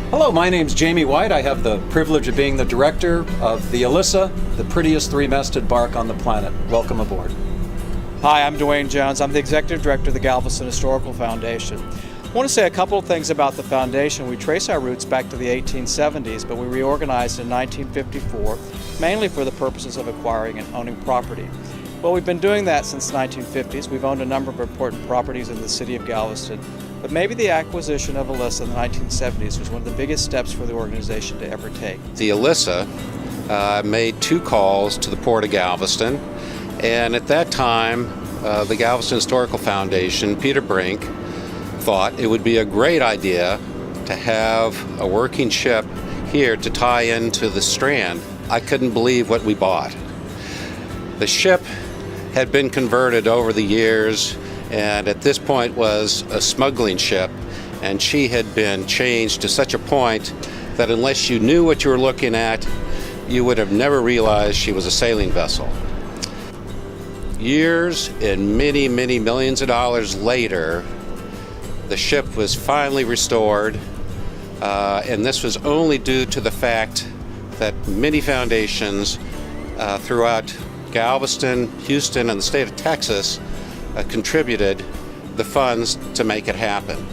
Hello, my name's Jamie White. I have the privilege of being the director of the Elissa, the prettiest three-masted bark on the planet. Welcome aboard. Hi, I'm Dwayne Jones. I'm the executive director of the Galveston Historical Foundation. I want to say a couple of things about the foundation. We trace our roots back to the 1870s, but we reorganized in 1954, mainly for the purposes of acquiring and owning property. Well, we've been doing that since the 1950s. We've owned a number of important properties in the city of Galveston, but maybe the acquisition of Elissa in the 1970s was one of the biggest steps for the organization to ever take. The Elissa made 2 calls to the Port of Galveston, and at that time, the Galveston Historical Foundation, Peter Brink, thought it would be a great idea to have a working ship here to tie into the Strand. I couldn't believe what we bought. The ship had been converted over the years, and at this point was a smuggling ship, and she had been changed to such a point that unless you knew what you were looking at, you would have never realized she was a sailing vessel. Years and many, many millions of dollars later, the ship was finally restored, and this was only due to the fact that many foundations throughout Galveston, Houston, and the state of Texas contributed the funds to make it happen.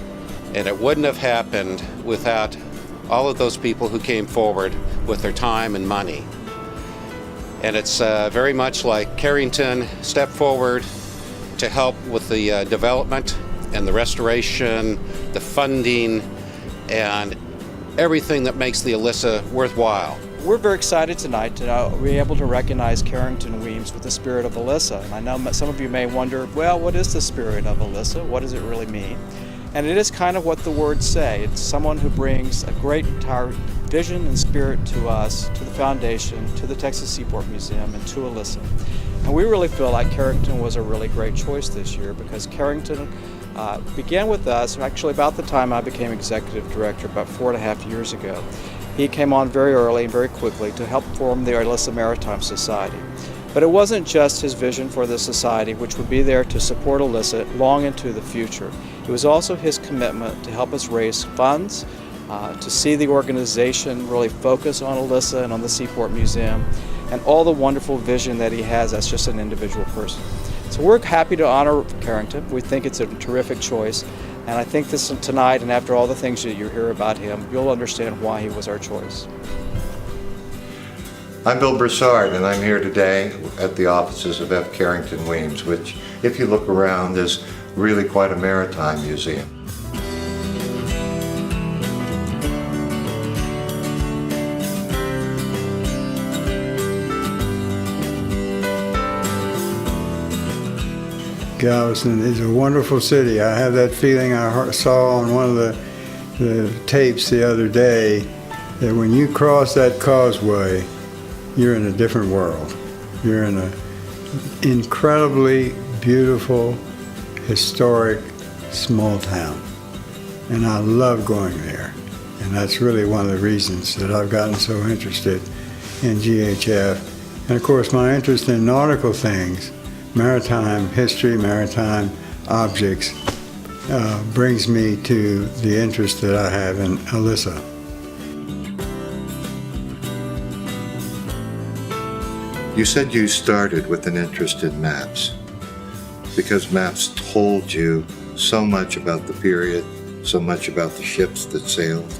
And it wouldn't have happened without all of those people who came forward with their time and money. And it's very much like Carrington stepped forward to help with the development and the restoration, the funding, and everything that makes the Elissa worthwhile. We're very excited tonight to be able to recognize Carrington Weems with the spirit of Elissa. And I know some of you may wonder, well, what is the spirit of Elissa? What does it really mean? And it is kind of what the words say. It's someone who brings a great entire vision and spirit to us, to the foundation, to the Texas Seaport Museum, and to Elissa. And we really feel like Carrington was a really great choice this year because Carrington began with us actually about the time I became executive director, about 4.5 years ago. He came on very early and very quickly to help form the Elissa Maritime Society. But it wasn't just his vision for the society, which would be there to support Elissa long into the future. It was also his commitment to help us raise funds, to see the organization really focus on Elissa and on the Seaport Museum, and all the wonderful vision that he has as just an individual person. So we're happy to honor Carrington. We think it's a terrific choice. And I think this tonight, and after all the things that you hear about him, you'll understand why he was our choice. I'm Bill Broussard, and I'm here today at the offices of F. Carrington Weems, which, if you look around, is really quite a maritime museum. Galveston is a wonderful city. I have that feeling I saw on one of the tapes the other day that when you cross that causeway, you're in a different world. You're in an incredibly beautiful, historic, small town. And I love going there. And that's really one of the reasons that I've gotten so interested in GHF. And of course, my interest in nautical things, maritime history, maritime objects, brings me to the interest that I have in Elissa. You said you started with an interest in maps, because maps told you so much about the period, so much about the ships that sailed.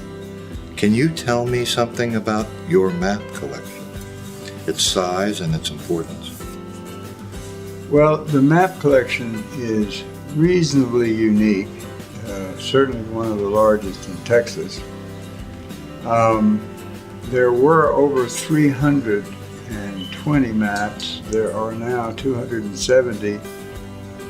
Can you tell me something about your map collection, its size and its importance? Well, the map collection is reasonably unique, certainly one of the largest in Texas. There were over 320 maps. There are now 270.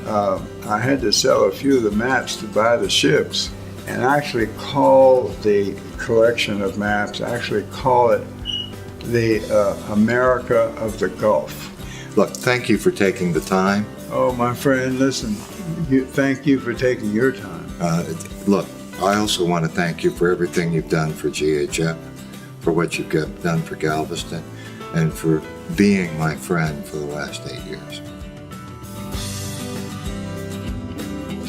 I had to sell a few of the maps to buy the ships, and actually call the collection of maps, actually call it the America of the Gulf. Look, thank you for taking the time. Oh, my friend, listen, thank you for taking your time. Look, I also want to thank you for everything you've done for GHF, for what you've done for Galveston, and for being my friend for the last 8 years.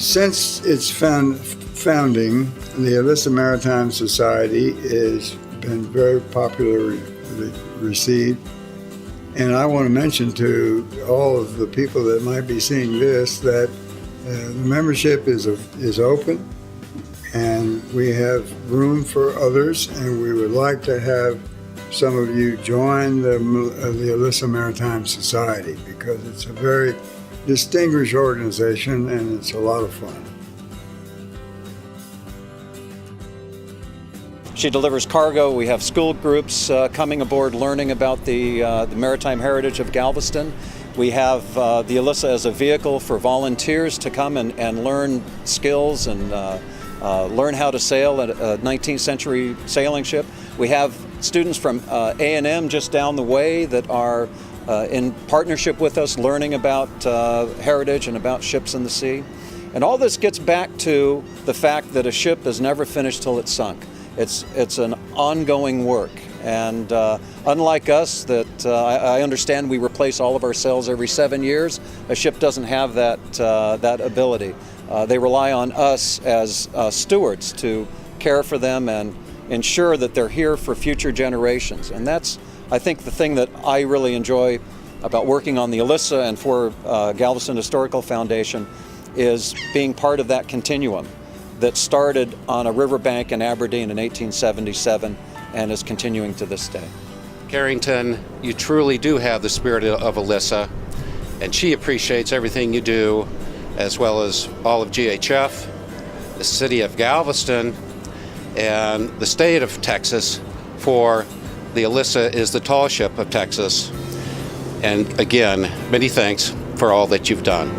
Since its founding, the Elissa Maritime Society has been very popularly received. And I want to mention to all of the people that might be seeing this that the membership is open, and we have room for others, and we would like to have some of you join the Elissa Maritime Society, because it's a very distinguished organization and it's a lot of fun. She delivers cargo. We have school groups coming aboard learning about the maritime heritage of Galveston. We have the Elissa as a vehicle for volunteers to come and learn skills and learn how to sail a 19th century sailing ship. We have students from A&M just down the way that are in partnership with us learning about heritage and about ships in the sea. And all this gets back to the fact that a ship is never finished till it's sunk. It's an ongoing work, and unlike us, that I understand we replace all of our sails every 7 years. A ship doesn't have that ability. They rely on us as stewards to care for them and ensure that they're here for future generations. And that's, I think, the thing that I really enjoy about working on the Elissa and for Galveston Historical Foundation is being part of that continuum that started on a riverbank in Aberdeen in 1877 and is continuing to this day. Carrington, you truly do have the spirit of Elissa, and she appreciates everything you do, as well as all of GHF, the city of Galveston, and the state of Texas, for the Elissa is the tall ship of Texas. And again, many thanks for all that you've done.